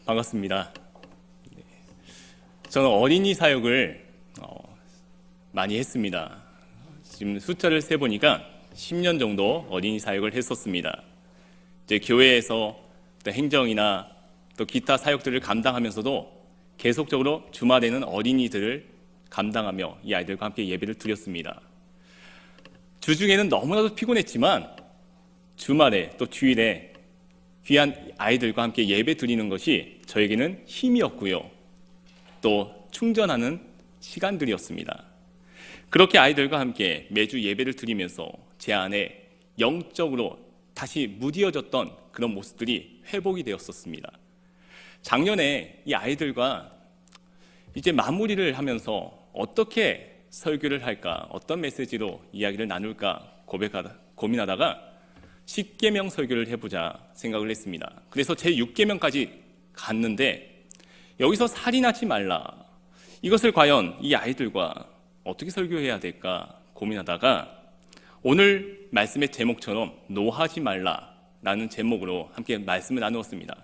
반갑습니다. 저는 어린이 사역을 많이 했습니다. 지금 숫자를 세보니까 10년 정도 어린이 사역을 했었습니다. 이제 교회에서 또 행정이나 또 기타 사역들을 감당하면서도 계속적으로 주말에는 어린이들을 감당하며 이 아이들과 함께 예배를 드렸습니다. 주중에는 너무나도 피곤했지만 주말에 또 주일에 귀한 아이들과 함께 예배 드리는 것이 저에게는 힘이었고요. 또 충전하는 시간들이었습니다. 그렇게 아이들과 함께 매주 예배를 드리면서 제 안에 영적으로 다시 무뎌졌던 그런 모습들이 회복이 되었었습니다. 작년에 이 아이들과 이제 마무리를 하면서 어떻게 설교를 할까, 어떤 메시지로 이야기를 나눌까 고민하다가 10계명 설교를 해보자 생각을 했습니다. 그래서 제 6계명까지 갔는데 여기서 살인하지 말라, 이것을 과연 이 아이들과 어떻게 설교해야 될까 고민하다가 오늘 말씀의 제목처럼 노하지 말라라는 제목으로 함께 말씀을 나누었습니다.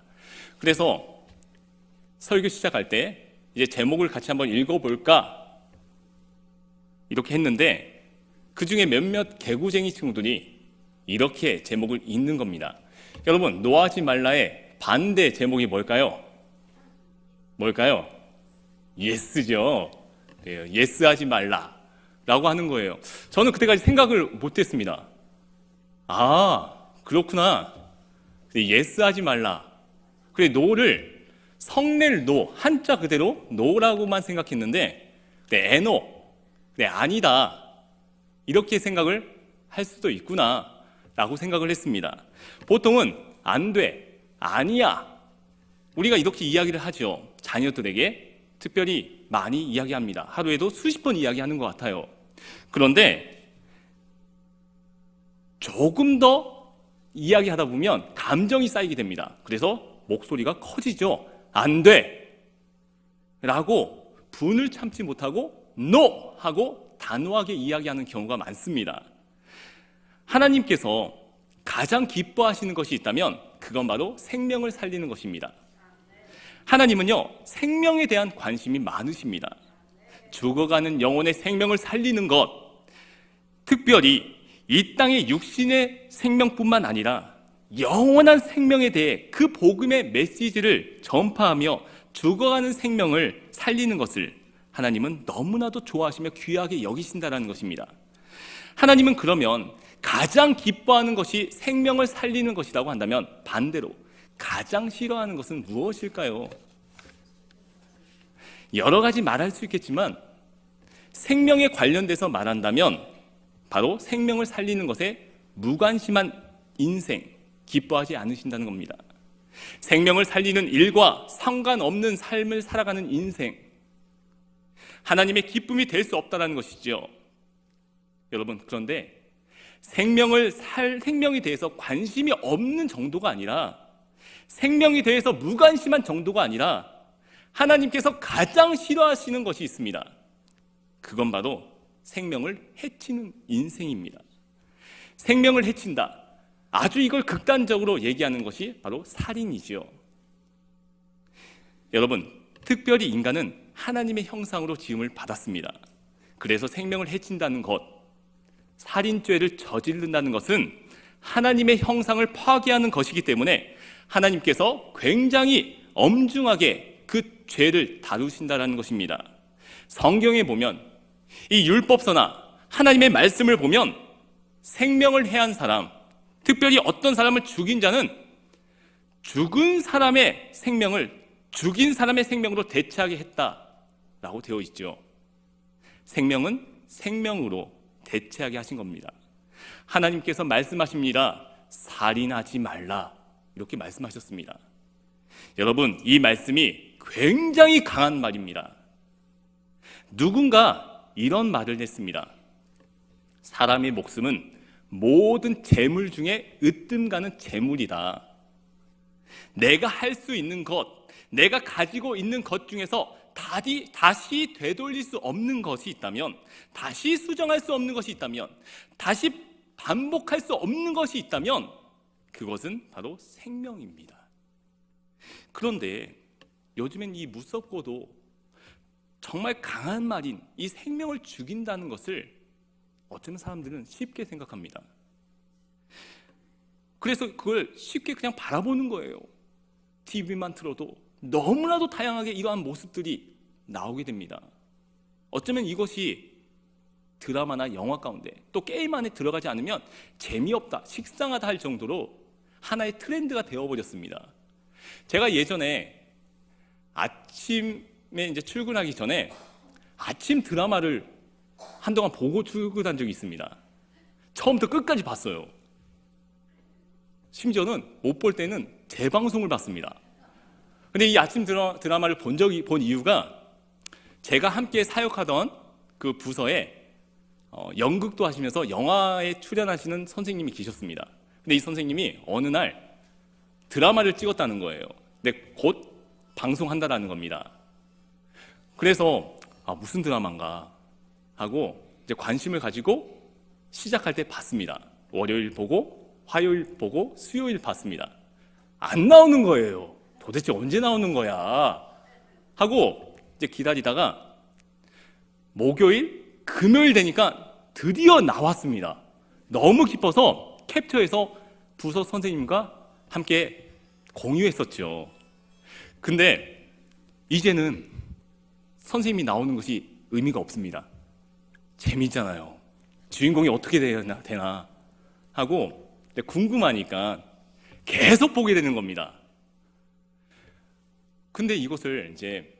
그래서 설교 시작할 때 이제 제목을 같이 한번 읽어볼까 이렇게 했는데 그 중에 몇몇 개구쟁이 친구들이 이렇게 제목을 읽는 겁니다. 여러분, 노하지 말라의 반대 제목이 뭘까요? 뭘까요? 예스죠. 네, 예스하지 말라라고 하는 거예요. 저는 그때까지 생각을 못했습니다. 아, 그렇구나. 예스하지 말라. 그래, 노를 성낼 노, 한자 그대로 노라고만 생각했는데 에노, 그래, 아니다, 이렇게 생각을 할 수도 있구나 라고 생각을 했습니다. 보통은 안 돼, 아니야, 우리가 이렇게 이야기를 하죠. 자녀들에게 특별히 많이 이야기합니다. 하루에도 수십 번 이야기하는 것 같아요. 그런데 조금 더 이야기하다 보면 감정이 쌓이게 됩니다. 그래서 목소리가 커지죠. 안 돼! 라고 분을 참지 못하고 NO! 하고 단호하게 이야기하는 경우가 많습니다. 하나님께서 가장 기뻐하시는 것이 있다면 그건 바로 생명을 살리는 것입니다. 하나님은요, 생명에 대한 관심이 많으십니다. 죽어가는 영혼의 생명을 살리는 것, 특별히 이 땅의 육신의 생명뿐만 아니라 영원한 생명에 대해 그 복음의 메시지를 전파하며 죽어가는 생명을 살리는 것을 하나님은 너무나도 좋아하시며 귀하게 여기신다는 것입니다. 하나님은 그러면 가장 기뻐하는 것이 생명을 살리는 것이라고 한다면 반대로 가장 싫어하는 것은 무엇일까요? 여러 가지 말할 수 있겠지만 생명에 관련돼서 말한다면 바로 생명을 살리는 것에 무관심한 인생, 기뻐하지 않으신다는 겁니다. 생명을 살리는 일과 상관없는 삶을 살아가는 인생, 하나님의 기쁨이 될 수 없다는 것이죠. 여러분, 그런데 생명에 대해서 관심이 없는 정도가 아니라 생명에 대해서 무관심한 정도가 아니라 하나님께서 가장 싫어하시는 것이 있습니다. 그건 바로 생명을 해치는 인생입니다. 생명을 해친다, 아주 이걸 극단적으로 얘기하는 것이 바로 살인이지요. 여러분, 특별히 인간은 하나님의 형상으로 지음을 받았습니다. 그래서 생명을 해친다는 것, 살인죄를 저지른다는 것은 하나님의 형상을 파괴하는 것이기 때문에 하나님께서 굉장히 엄중하게 그 죄를 다루신다는 것입니다. 성경에 보면 이 율법서나 하나님의 말씀을 보면 생명을 해한 사람, 특별히 어떤 사람을 죽인 자는 죽은 사람의 생명을 죽인 사람의 생명으로 대체하게 했다라고 되어 있죠. 생명은 생명으로 대체하게 하신 겁니다. 하나님께서 말씀하십니다. 살인하지 말라, 이렇게 말씀하셨습니다. 여러분, 이 말씀이 굉장히 강한 말입니다. 누군가 이런 말을 했습니다. 사람의 목숨은 모든 재물 중에 으뜸 가는 재물이다. 내가 할 수 있는 것, 내가 가지고 있는 것 중에서 다시 되돌릴 수 없는 것이 있다면, 다시 수정할 수 없는 것이 있다면, 다시 반복할 수 없는 것이 있다면 그것은 바로 생명입니다. 그런데 요즘엔 이 무섭고도 정말 강한 말인 이 생명을 죽인다는 것을 어쩌면 사람들은 쉽게 생각합니다. 그래서 그걸 쉽게 그냥 바라보는 거예요. TV만 틀어도 너무나도 다양하게 이러한 모습들이 나오게 됩니다. 어쩌면 이것이 드라마나 영화 가운데 또 게임 안에 들어가지 않으면 재미없다, 식상하다 할 정도로 하나의 트렌드가 되어버렸습니다. 제가 예전에 아침에 이제 출근하기 전에 아침 드라마를 한동안 보고 출근한 적이 있습니다. 처음부터 끝까지 봤어요. 심지어는 못 볼 때는 재방송을 봤습니다. 근데 이 아침 드라마를 본 이유가 제가 함께 사역하던 그 부서에 연극도 하시면서 영화에 출연하시는 선생님이 계셨습니다. 근데 이 선생님이 어느 날 드라마를 찍었다는 거예요. 근데 곧 방송한다라는 겁니다. 그래서 무슨 드라마인가 하고 이제 관심을 가지고 시작할 때 봤습니다. 월요일 보고 화요일 보고 수요일 봤습니다. 안 나오는 거예요. 도대체 언제 나오는 거야? 하고 이제 기다리다가 목요일, 금요일 되니까 드디어 나왔습니다. 너무 기뻐서 캡처해서 부서 선생님과 함께 공유했었죠. 근데 이제는 선생님이 나오는 것이 의미가 없습니다. 재미있잖아요. 주인공이 어떻게 되나 하고 궁금하니까 계속 보게 되는 겁니다. 근데 이것을 이제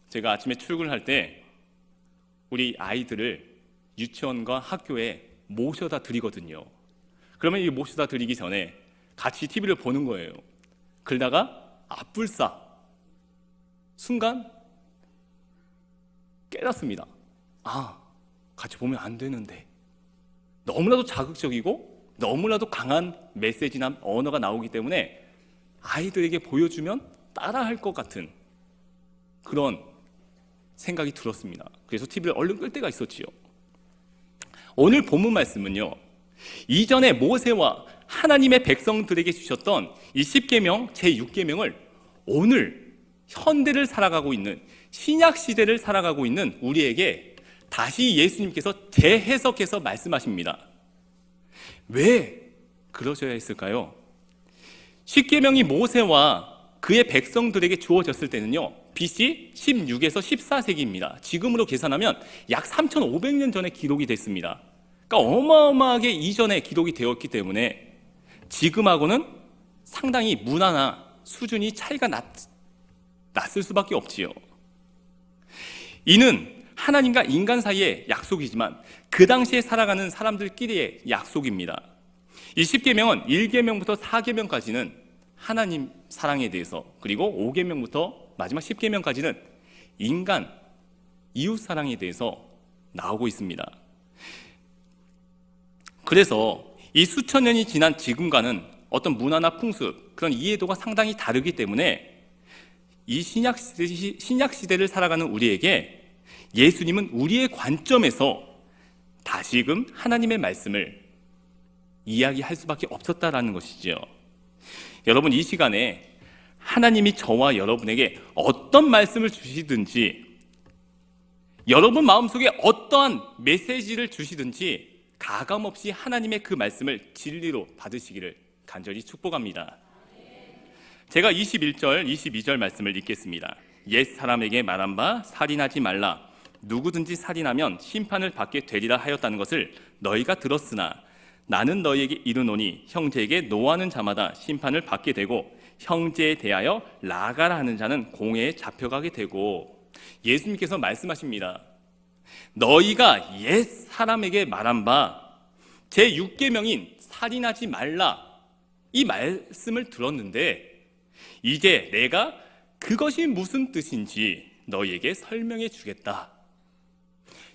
제가 아침에 출근할 때 우리 아이들을 유치원과 학교에 모셔다 드리거든요. 그러면 이 모셔다 드리기 전에 같이 TV를 보는 거예요. 그러다가 앞불싸 순간 깨닫습니다. 같이 보면 안 되는데. 너무나도 자극적이고 너무나도 강한 메시지나 언어가 나오기 때문에 아이들에게 보여주면 따라할 것 같은 그런 생각이 들었습니다. 그래서 TV를 얼른 끌 때가 있었지요. 오늘 본문 말씀은요, 이전에 모세와 하나님의 백성들에게 주셨던 이 10계명, 제6계명을 오늘 현대를 살아가고 있는, 신약 시대를 살아가고 있는 우리에게 다시 예수님께서 재해석해서 말씀하십니다. 왜 그러셔야 했을까요? 10계명이 모세와 그의 백성들에게 주어졌을 때는요, BC 16에서 14세기입니다. 지금으로 계산하면 약 3,500년 전에 기록이 됐습니다. 그러니까 어마어마하게 이전에 기록이 되었기 때문에 지금하고는 상당히 문화나 수준이 차이가 났을 수밖에 없지요. 이는 하나님과 인간 사이의 약속이지만 그 당시에 살아가는 사람들끼리의 약속입니다. 이 10계명은 1계명부터 4계명까지는 하나님 사랑에 대해서, 그리고 5계명부터 마지막 10계명까지는 인간, 이웃 사랑에 대해서 나오고 있습니다. 그래서 이 수천 년이 지난 지금과는 어떤 문화나 풍습, 그런 이해도가 상당히 다르기 때문에 이 신약 시대를 살아가는 우리에게 예수님은 우리의 관점에서 다시금 하나님의 말씀을 이야기할 수밖에 없었다라는 것이죠. 여러분, 이 시간에 하나님이 저와 여러분에게 어떤 말씀을 주시든지, 여러분 마음속에 어떠한 메시지를 주시든지 가감없이 하나님의 그 말씀을 진리로 받으시기를 간절히 축복합니다. 제가 21절, 22절 말씀을 읽겠습니다. 옛 사람에게 말한 바 살인하지 말라. 누구든지 살인하면 심판을 받게 되리라 하였다는 것을 너희가 들었으나 나는 너희에게 이르노니 형제에게 노하는 자마다 심판을 받게 되고 형제에 대하여 나가라 하는 자는 공회에 잡혀가게 되고, 예수님께서 말씀하십니다. 너희가 옛 사람에게 말한 바 제6계명인 살인하지 말라, 이 말씀을 들었는데 이제 내가 그것이 무슨 뜻인지 너희에게 설명해 주겠다.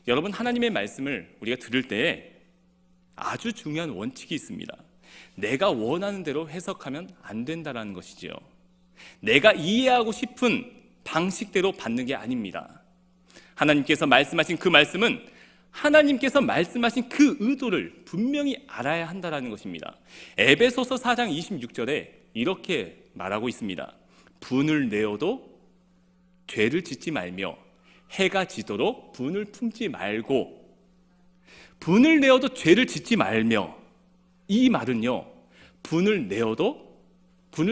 여러분, 하나님의 말씀을 우리가 들을 때 아주 중요한 원칙이 있습니다. 내가 원하는 대로 해석하면 안 된다는 것이죠. 내가 이해하고 싶은 방식대로 받는 게 아닙니다. 하나님께서 말씀하신 그 말씀은 하나님께서 말씀하신 그 의도를 분명히 알아야 한다는 것입니다. 에베소서 4장 26절에 이렇게 말하고 있습니다. 분을 내어도 죄를 짓지 말며 해가 지도록 분을 품지 말고, 분을 내어도 죄를 짓지 말며, 이 말은요, 분을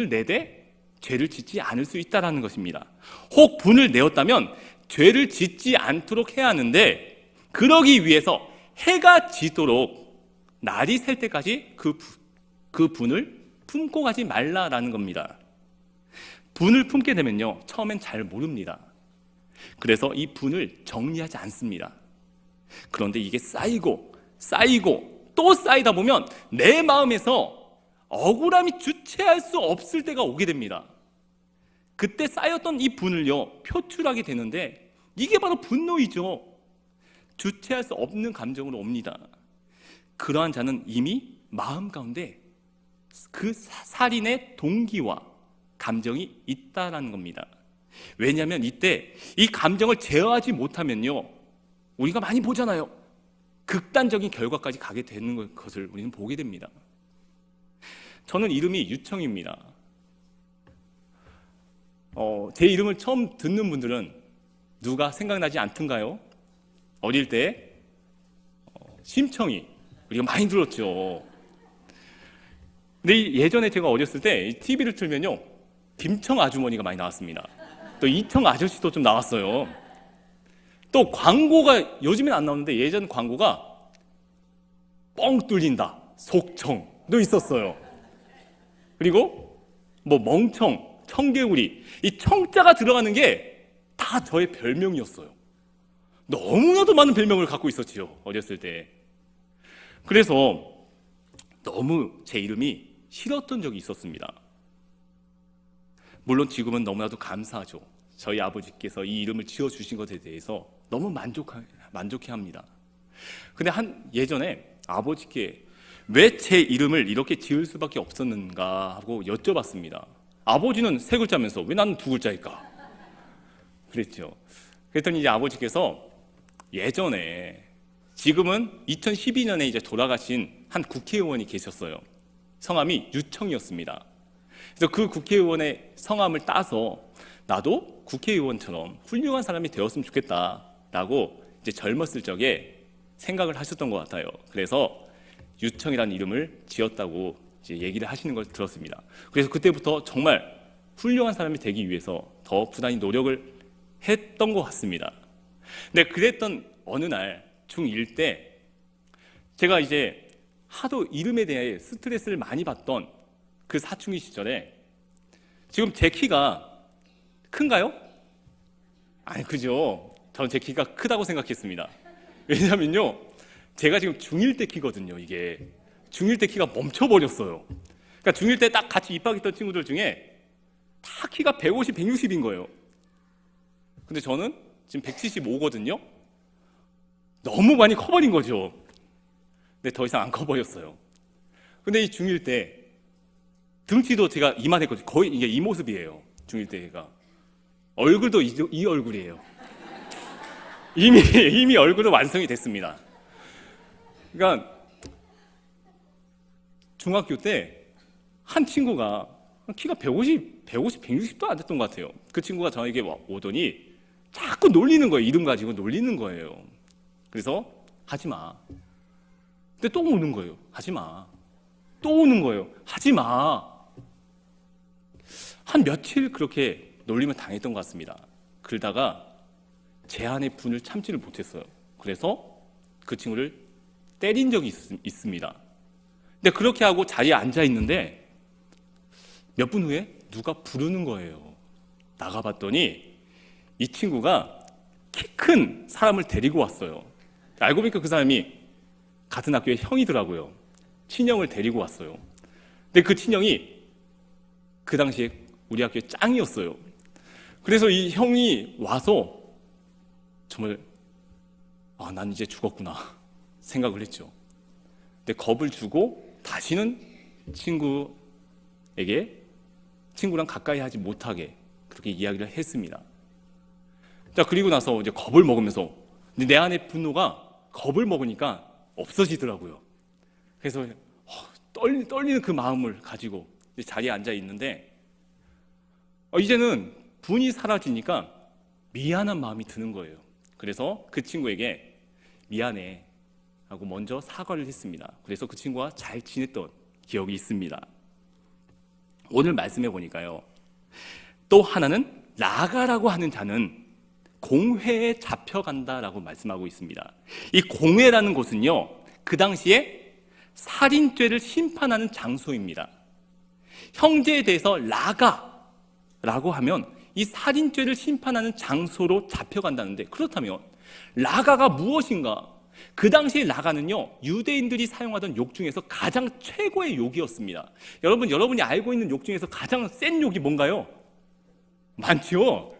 내되 죄를 짓지 않을 수 있다는 것입니다. 혹 분을 내었다면 죄를 짓지 않도록 해야 하는데, 그러기 위해서 해가 지도록 날이 셀 때까지 그 분을 품고 가지 말라라는 겁니다. 분을 품게 되면요, 처음엔 잘 모릅니다. 그래서 이 분을 정리하지 않습니다. 그런데 이게 쌓이고 또 쌓이다 보면 내 마음에서 억울함이 주체할 수 없을 때가 오게 됩니다. 그때 쌓였던 이 분을요, 표출하게 되는데 이게 바로 분노이죠. 주체할 수 없는 감정으로 옵니다. 그러한 자는 이미 마음 가운데 그 살인의 동기와 감정이 있다라는 겁니다. 왜냐하면 이때 이 감정을 제어하지 못하면요, 우리가 많이 보잖아요. 극단적인 결과까지 가게 되는 것을 우리는 보게 됩니다. 저는 이름이 유청입니다. 제 이름을 처음 듣는 분들은 누가 생각나지 않던가요? 어릴 때 심청이 우리가 많이 들었죠. 근데 예전에 제가 어렸을 때 TV를 틀면요, 김청 아주머니가 많이 나왔습니다. 또 이청 아저씨도 좀 나왔어요. 또 광고가 요즘엔 안 나오는데 예전 광고가 뻥 뚫린다, 속청도 있었어요. 그리고 뭐 멍청, 청개구리, 이 청자가 들어가는 게 다 저의 별명이었어요. 너무나도 많은 별명을 갖고 있었지요, 어렸을 때. 그래서 너무 제 이름이 싫었던 적이 있었습니다. 물론 지금은 너무나도 감사하죠. 저희 아버지께서 이 이름을 지어주신 것에 대해서 너무 만족해합니다. 근데 예전에 아버지께 왜 제 이름을 이렇게 지을 수밖에 없었는가 하고 여쭤봤습니다. 아버지는 세 글자면서 왜 나는 두 글자일까? 그랬죠. 그랬더니 이제 아버지께서 예전에, 지금은 2012년에 이제 돌아가신 한 국회의원이 계셨어요. 성함이 유청이었습니다. 그래서 그 국회의원의 성함을 따서 나도 국회의원처럼 훌륭한 사람이 되었으면 좋겠다라고 이제 젊었을 적에 생각을 하셨던 것 같아요. 그래서 유청이라는 이름을 지었다고 이제 얘기를 하시는 걸 들었습니다. 그래서 그때부터 정말 훌륭한 사람이 되기 위해서 더 부단히 노력을 했던 것 같습니다. 근데 그랬던 어느 날 중1 때 제가 이제 하도 이름에 대해 스트레스를 많이 받던 그 사춘기 시절에, 지금 제 키가 큰가요? 아니, 그죠. 저는 제 키가 크다고 생각했습니다. 왜냐면요, 제가 지금 중1 때 키거든요. 이게 중1 때 키가 멈춰버렸어요. 그러니까 중1 때 딱 같이 입학했던 친구들 중에 다 키가 150, 160인 거예요. 근데 저는 지금 175거든요. 너무 많이 커버린 거죠. 근데 더 이상 안 커버렸어요. 근데 이 중1 때 등치도 제가 이만했거든요. 거의 이게 이 모습이에요. 중1 때가. 얼굴도 이 얼굴이에요. 이미 얼굴도 완성이 됐습니다. 그러니까 중학교 때 한 친구가 키가 150, 160도 안 됐던 것 같아요. 그 친구가 저에게 오더니 자꾸 놀리는 거예요. 이름 가지고 놀리는 거예요. 그래서 하지 마. 근데 또 오는 거예요. 하지 마. 또 오는 거예요. 하지 마. 한 며칠 그렇게 놀림을 당했던 것 같습니다. 그러다가 제 안의 분을 참지를 못했어요. 그래서 그 친구를 때린 적이 있습니다. 근데 그렇게 하고 자리에 앉아 있는데 몇 분 후에 누가 부르는 거예요. 나가봤더니 이 친구가 키 큰 사람을 데리고 왔어요. 알고 보니까 그 사람이 같은 학교의 형이더라고요. 친형을 데리고 왔어요. 근데 그 친형이 그 당시에 우리 학교의 짱이었어요. 그래서 이 형이 와서 정말 난 이제 죽었구나 생각을 했죠. 근데 겁을 주고 다시는 친구랑 가까이 하지 못하게 그렇게 이야기를 했습니다. 자, 그리고 나서 이제 겁을 먹으면서 내 안의 분노가 겁을 먹으니까 없어지더라고요. 그래서 떨리는 그 마음을 가지고 이제 자리에 앉아 있는데 이제는 분이 사라지니까 미안한 마음이 드는 거예요. 그래서 그 친구에게 미안해 하고 먼저 사과를 했습니다. 그래서 그 친구와 잘 지냈던 기억이 있습니다. 오늘 말씀해 보니까요, 또 하나는 라가라고 하는 자는 공회에 잡혀간다라고 말씀하고 있습니다. 이 공회라는 곳은요, 그 당시에 살인죄를 심판하는 장소입니다. 형제에 대해서 라가라고 하면 이 살인죄를 심판하는 장소로 잡혀간다는데, 그렇다면 라가가 무엇인가? 그 당시에 라가는요, 유대인들이 사용하던 욕 중에서 가장 최고의 욕이었습니다. 여러분이 알고 있는 욕 중에서 가장 센 욕이 뭔가요? 많지요?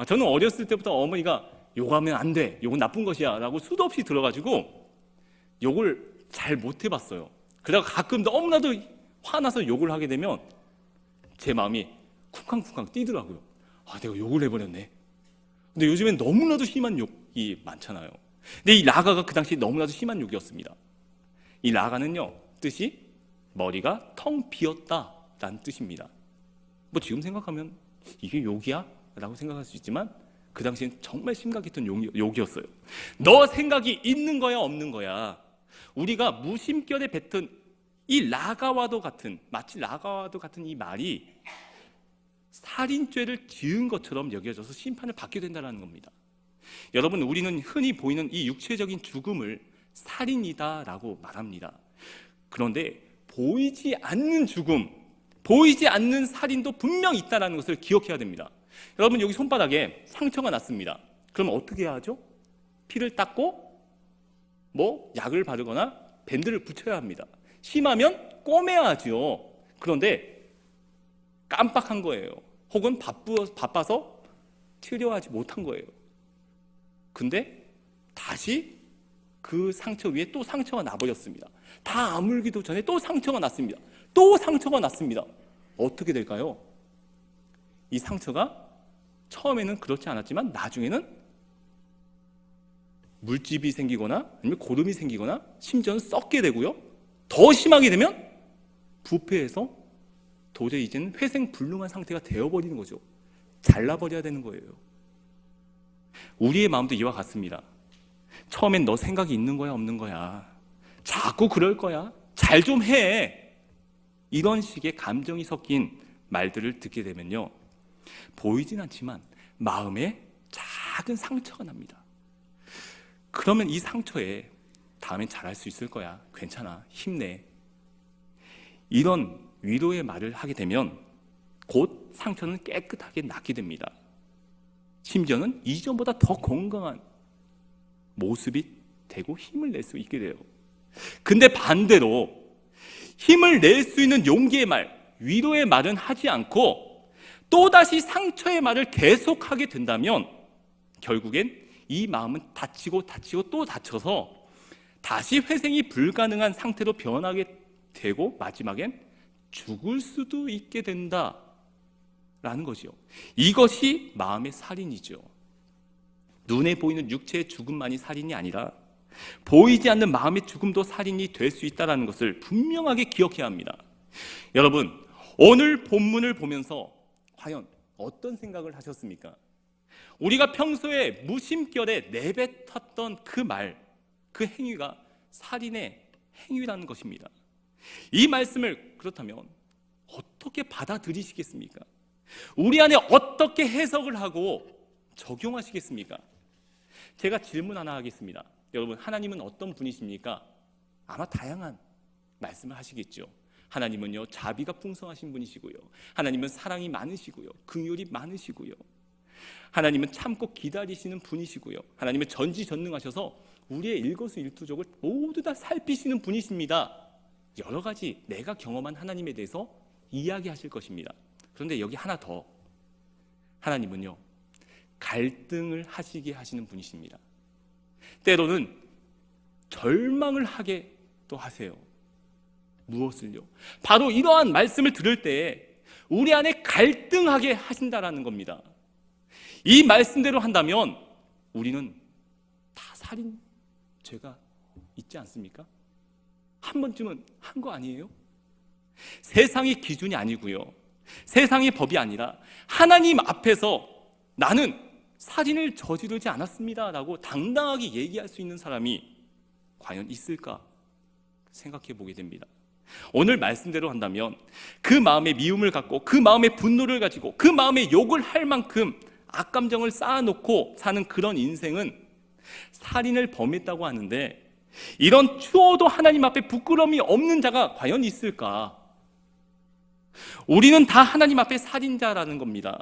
저는 어렸을 때부터 어머니가 욕하면 안 돼, 욕은 나쁜 것이야 라고 수도 없이 들어가지고 욕을 잘 못 해봤어요. 그러다가 가끔 너무나도 화나서 욕을 하게 되면 제 마음이 쿵쾅쿵쾅 뛰더라고요. 내가 욕을 해버렸네. 근데 요즘엔 너무나도 심한 욕이 많잖아요. 근데 이 라가가 그 당시 너무나도 심한 욕이었습니다. 이 라가는요, 뜻이 머리가 텅 비었다라는 뜻입니다. 뭐 지금 생각하면 이게 욕이야? 라고 생각할 수 있지만 그 당시엔 정말 심각했던 욕이었어요. 너 생각이 있는 거야, 없는 거야? 우리가 무심결에 뱉은 이 라가와도 같은, 마치 라가와도 같은 이 말이 살인죄를 지은 것처럼 여겨져서 심판을 받게 된다는 겁니다. 여러분, 우리는 흔히 보이는 이 육체적인 죽음을 살인이다라고 말합니다. 그런데 보이지 않는 죽음, 보이지 않는 살인도 분명 있다는 것을 기억해야 됩니다. 여러분, 여기 손바닥에 상처가 났습니다. 그럼 어떻게 해야 하죠? 피를 닦고 약을 바르거나 밴드를 붙여야 합니다. 심하면 꼬매야 하죠. 그런데 깜빡한 거예요. 혹은 바빠서 치료하지 못한 거예요. 근데 다시 그 상처 위에 또 상처가 나버렸습니다. 다 아물기도 전에 또 상처가 났습니다. 또 상처가 났습니다. 어떻게 될까요? 이 상처가 처음에는 그렇지 않았지만 나중에는 물집이 생기거나 아니면 고름이 생기거나 심지어는 썩게 되고요. 더 심하게 되면 부패해서 도저히 이제는 회생불능한 상태가 되어버리는 거죠. 잘라버려야 되는 거예요. 우리의 마음도 이와 같습니다. 처음엔 너 생각이 있는 거야, 없는 거야? 자꾸 그럴 거야? 잘 좀 해! 이런 식의 감정이 섞인 말들을 듣게 되면요, 보이진 않지만 마음에 작은 상처가 납니다. 그러면 이 상처에 다음엔 잘할 수 있을 거야, 괜찮아, 힘내, 이런 위로의 말을 하게 되면 곧 상처는 깨끗하게 낫게 됩니다. 심지어는 이전보다 더 건강한 모습이 되고 힘을 낼 수 있게 돼요. 근데 반대로 힘을 낼 수 있는 용기의 말, 위로의 말은 하지 않고 또다시 상처의 말을 계속하게 된다면 결국엔 이 마음은 다치고 또 다쳐서 다시 회생이 불가능한 상태로 변하게 되고 마지막엔 죽을 수도 있게 된다라는 거죠. 이것이 마음의 살인이죠. 눈에 보이는 육체의 죽음만이 살인이 아니라 보이지 않는 마음의 죽음도 살인이 될 수 있다는 것을 분명하게 기억해야 합니다. 여러분, 오늘 본문을 보면서 과연 어떤 생각을 하셨습니까? 우리가 평소에 무심결에 내뱉었던 그 말, 그 행위가 살인의 행위라는 것입니다. 이 말씀을 그렇다면 어떻게 받아들이시겠습니까? 우리 안에 어떻게 해석을 하고 적용하시겠습니까? 제가 질문 하나 하겠습니다. 여러분, 하나님은 어떤 분이십니까? 아마 다양한 말씀을 하시겠죠. 하나님은요, 자비가 풍성하신 분이시고요, 하나님은 사랑이 많으시고요, 긍휼이 많으시고요, 하나님은 참고 기다리시는 분이시고요, 하나님은 전지전능하셔서 우리의 일거수일투족을 모두 다 살피시는 분이십니다. 여러 가지 내가 경험한 하나님에 대해서 이야기하실 것입니다. 그런데 여기 하나 더, 하나님은요, 갈등을 하시게 하시는 분이십니다. 때로는 절망을 하게 또 하세요. 무엇을요? 바로 이러한 말씀을 들을 때 우리 안에 갈등하게 하신다라는 겁니다. 이 말씀대로 한다면 우리는 다 살인죄가 있지 않습니까? 한 번쯤은 한 거 아니에요? 세상의 기준이 아니고요, 세상의 법이 아니라 하나님 앞에서 나는 살인을 저지르지 않았습니다 라고 당당하게 얘기할 수 있는 사람이 과연 있을까 생각해 보게 됩니다. 오늘 말씀대로 한다면 그 마음에 미움을 갖고 그 마음에 분노를 가지고 그 마음에 욕을 할 만큼 악감정을 쌓아놓고 사는 그런 인생은 살인을 범했다고 하는데, 이런 추워도 하나님 앞에 부끄러움이 없는 자가 과연 있을까? 우리는 다 하나님 앞에 살인자라는 겁니다.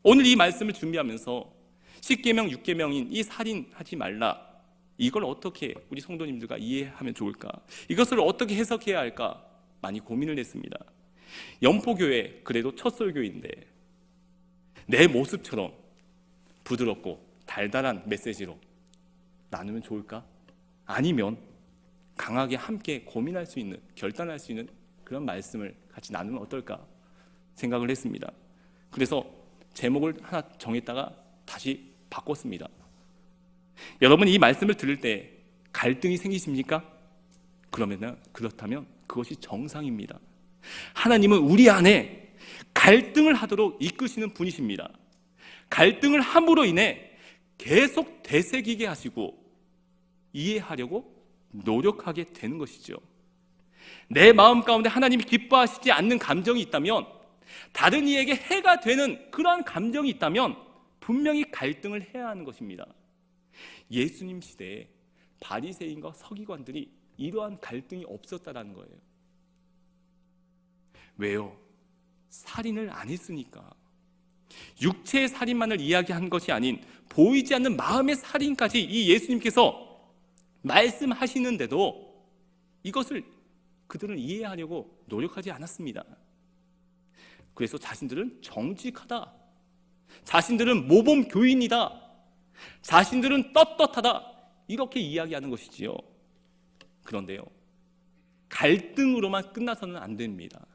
오늘 이 말씀을 준비하면서 10계명 6계명인 이 살인하지 말라, 이걸 어떻게 우리 성도님들과 이해하면 좋을까? 이것을 어떻게 해석해야 할까? 많이 고민을 했습니다. 연포교회 그래도 첫 설교인데 내 모습처럼 부드럽고 달달한 메시지로 나누면 좋을까? 아니면 강하게 함께 고민할 수 있는, 결단할 수 있는 그런 말씀을 같이 나누면 어떨까 생각을 했습니다. 그래서 제목을 하나 정했다가 다시 바꿨습니다. 여러분, 이 말씀을 들을 때 갈등이 생기십니까? 그렇다면 그것이 정상입니다. 하나님은 우리 안에 갈등을 하도록 이끄시는 분이십니다. 갈등을 함으로 인해 계속 되새기게 하시고 이해하려고 노력하게 되는 것이죠. 내 마음 가운데 하나님이 기뻐하시지 않는 감정이 있다면, 다른 이에게 해가 되는 그러한 감정이 있다면 분명히 갈등을 해야 하는 것입니다. 예수님 시대에 바리새인과 서기관들이 이러한 갈등이 없었다라는 거예요. 왜요? 살인을 안 했으니까. 육체의 살인만을 이야기한 것이 아닌 보이지 않는 마음의 살인까지 이 예수님께서 말씀하시는데도 이것을 그들은 이해하려고 노력하지 않았습니다. 그래서 자신들은 정직하다, 자신들은 모범 교인이다, 자신들은 떳떳하다, 이렇게 이야기하는 것이지요. 그런데요, 갈등으로만 끝나서는 안 됩니다.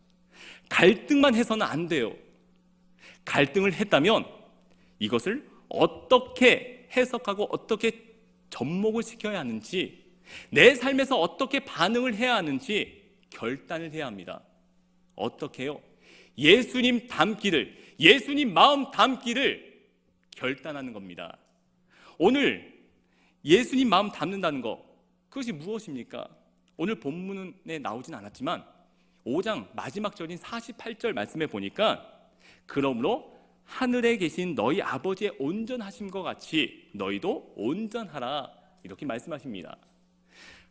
갈등만 해서는 안 돼요. 갈등을 했다면 이것을 어떻게 해석하고 어떻게 접목을 시켜야 하는지, 내 삶에서 어떻게 반응을 해야 하는지 결단을 해야 합니다. 어떻게 해요? 예수님 닮기를, 예수님 마음 닮기를 결단하는 겁니다. 오늘 예수님 마음 닮는다는 것, 그것이 무엇입니까? 오늘 본문에 나오진 않았지만 5장 마지막 절인 48절 말씀에 보니까, 그러므로 하늘에 계신 너희 아버지의 온전하심과 같이 너희도 온전하라, 이렇게 말씀하십니다.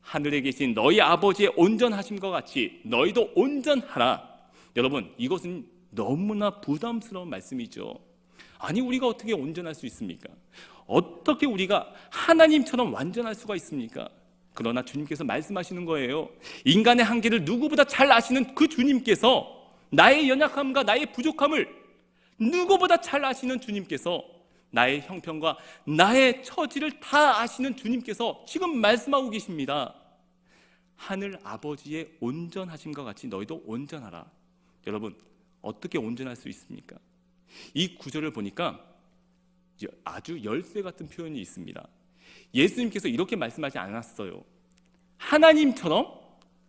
하늘에 계신 너희 아버지의 온전하심과 같이 너희도 온전하라. 여러분, 이것은 너무나 부담스러운 말씀이죠. 아니, 우리가 어떻게 온전할 수 있습니까? 어떻게 우리가 하나님처럼 완전할 수가 있습니까? 그러나 주님께서 말씀하시는 거예요. 인간의 한계를 누구보다 잘 아시는 그 주님께서, 나의 연약함과 나의 부족함을 누구보다 잘 아시는 주님께서, 나의 형편과 나의 처지를 다 아시는 주님께서 지금 말씀하고 계십니다. 하늘 아버지의 온전하심과 같이 너희도 온전하라. 여러분, 어떻게 온전할 수 있습니까? 이 구절을 보니까 아주 열쇠 같은 표현이 있습니다. 예수님께서 이렇게 말씀하지 않았어요. 하나님처럼,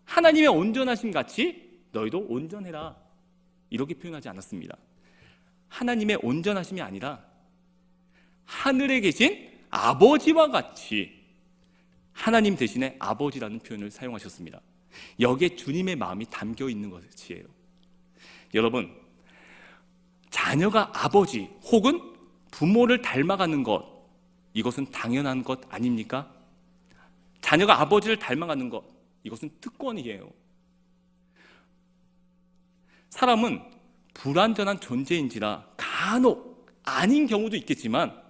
하나님의 온전하심 같이 너희도 온전해라, 이렇게 표현하지 않았습니다. 하나님의 온전하심이 아니라 하늘에 계신 아버지와 같이, 하나님 대신에 아버지라는 표현을 사용하셨습니다. 여기에 주님의 마음이 담겨 있는 것이에요. 여러분, 자녀가 아버지 혹은 부모를 닮아가는 것, 이것은 당연한 것 아닙니까? 자녀가 아버지를 닮아가는 것, 이것은 특권이에요. 사람은 불완전한 존재인지라 간혹 아닌 경우도 있겠지만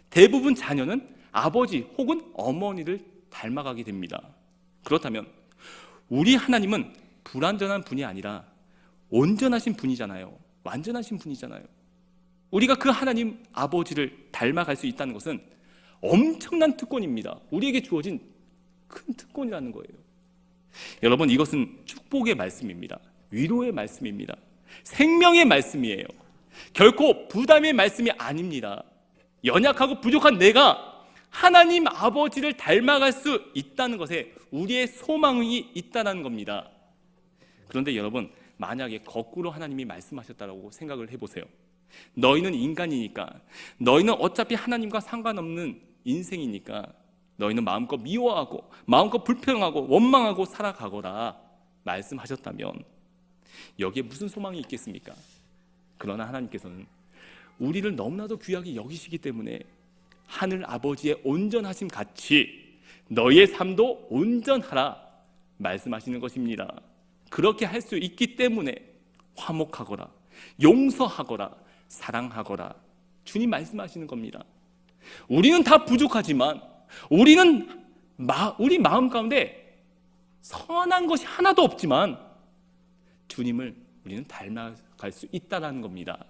대부분 자녀는 아버지 혹은 어머니를 닮아가게 됩니다. 그렇다면 우리 하나님은 불완전한 분이 아니라 온전하신 분이잖아요. 완전하신 분이잖아요. 우리가 그 하나님 아버지를 닮아갈 수 있다는 것은 엄청난 특권입니다. 우리에게 주어진 큰 특권이라는 거예요. 여러분, 이것은 축복의 말씀입니다. 위로의 말씀입니다. 생명의 말씀이에요. 결코 부담의 말씀이 아닙니다. 연약하고 부족한 내가 하나님 아버지를 닮아갈 수 있다는 것에 우리의 소망이 있다는 겁니다. 그런데 여러분, 만약에 거꾸로 하나님이 말씀하셨다고 생각을 해보세요. 너희는 인간이니까, 너희는 어차피 하나님과 상관없는 인생이니까 너희는 마음껏 미워하고 마음껏 불평하고 원망하고 살아가거라 말씀하셨다면 여기에 무슨 소망이 있겠습니까? 그러나 하나님께서는 우리를 너무나도 귀하게 여기시기 때문에 하늘 아버지의 온전하심 같이 너희의 삶도 온전하라 말씀하시는 것입니다. 그렇게 할 수 있기 때문에 화목하거라, 용서하거라, 사랑하거라 주님 말씀하시는 겁니다. 우리는 다 부족하지만 우리 마음 가운데 선한 것이 하나도 없지만 주님을 우리는 닮아갈 수 있다는 겁니다.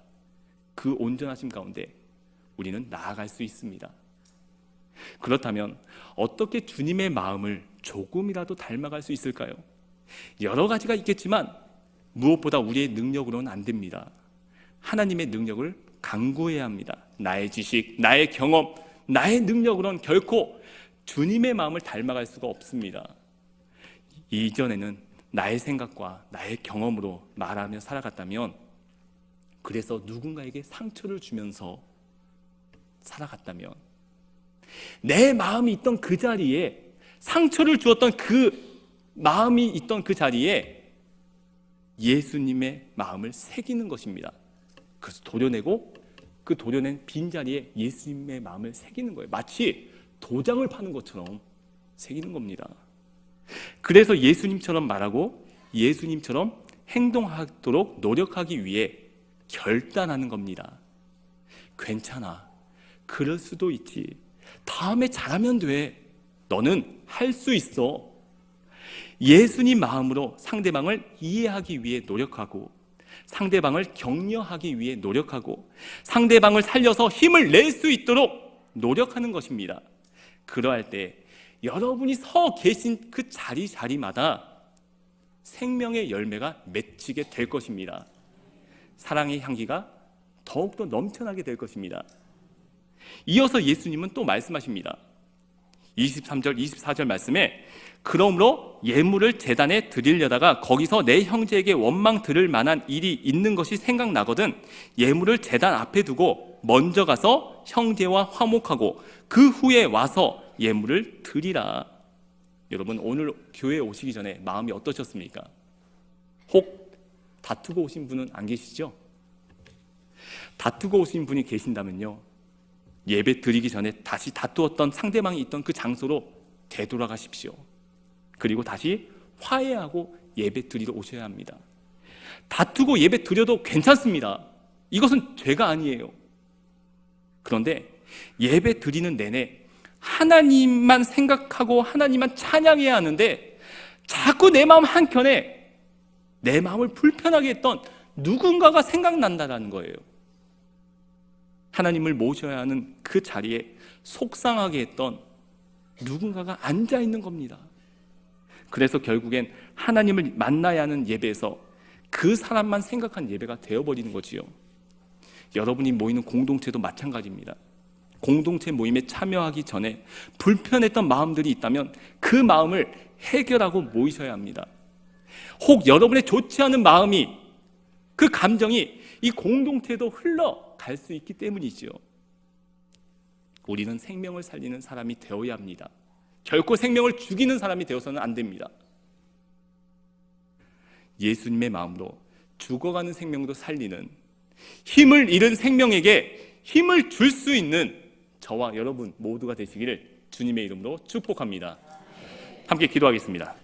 그 온전하심 가운데 우리는 나아갈 수 있습니다. 그렇다면 어떻게 주님의 마음을 조금이라도 닮아갈 수 있을까요? 여러 가지가 있겠지만 무엇보다 우리의 능력으로는 안 됩니다. 하나님의 능력을 간구해야 합니다. 나의 지식, 나의 경험, 나의 능력으로는 결코 주님의 마음을 닮아갈 수가 없습니다. 이전에는 나의 생각과 나의 경험으로 말하며 살아갔다면, 그래서 누군가에게 상처를 주면서 살아갔다면, 내 마음이 있던 그 자리에, 상처를 주었던 그 마음이 있던 그 자리에 예수님의 마음을 새기는 것입니다. 그래서 도려내고 그 도려낸 빈자리에 예수님의 마음을 새기는 거예요. 마치 도장을 파는 것처럼 새기는 겁니다. 그래서 예수님처럼 말하고 예수님처럼 행동하도록 노력하기 위해 결단하는 겁니다. 괜찮아, 그럴 수도 있지, 다음에 잘하면 돼, 너는 할 수 있어. 예수님 마음으로 상대방을 이해하기 위해 노력하고, 상대방을 격려하기 위해 노력하고, 상대방을 살려서 힘을 낼 수 있도록 노력하는 것입니다. 그러할 때 여러분이 서 계신 그 자리마다 생명의 열매가 맺히게 될 것입니다. 사랑의 향기가 더욱더 넘쳐나게 될 것입니다. 이어서 예수님은 또 말씀하십니다. 23절, 24절 말씀에 그러므로 예물을 제단에 드리려다가 거기서 내 형제에게 원망 들을 만한 일이 있는 것이 생각나거든 예물을 제단 앞에 두고 먼저 가서 형제와 화목하고 그 후에 와서 예물을 드리라. 여러분, 오늘 교회에 오시기 전에 마음이 어떠셨습니까? 혹 다투고 오신 분은 안 계시죠? 다투고 오신 분이 계신다면요, 예배 드리기 전에 다시 다투었던 상대방이 있던 그 장소로 되돌아가십시오. 그리고 다시 화해하고 예배 드리러 오셔야 합니다. 다투고 예배 드려도 괜찮습니다. 이것은 죄가 아니에요. 그런데 예배 드리는 내내 하나님만 생각하고 하나님만 찬양해야 하는데 자꾸 내 마음 한켠에 내 마음을 불편하게 했던 누군가가 생각난다는 거예요. 하나님을 모셔야 하는 그 자리에 속상하게 했던 누군가가 앉아있는 겁니다. 그래서 결국엔 하나님을 만나야 하는 예배에서 그 사람만 생각한 예배가 되어버리는 거지요. 여러분이 모이는 공동체도 마찬가지입니다. 공동체 모임에 참여하기 전에 불편했던 마음들이 있다면 그 마음을 해결하고 모이셔야 합니다. 혹 여러분의 좋지 않은 마음이, 그 감정이 이 공동체도 흘러갈 수 있기 때문이지요. 우리는 생명을 살리는 사람이 되어야 합니다. 결코 생명을 죽이는 사람이 되어서는 안 됩니다. 예수님의 마음으로 죽어가는 생명도 살리는, 힘을 잃은 생명에게 힘을 줄 수 있는 저와 여러분 모두가 되시기를 주님의 이름으로 축복합니다. 함께 기도하겠습니다.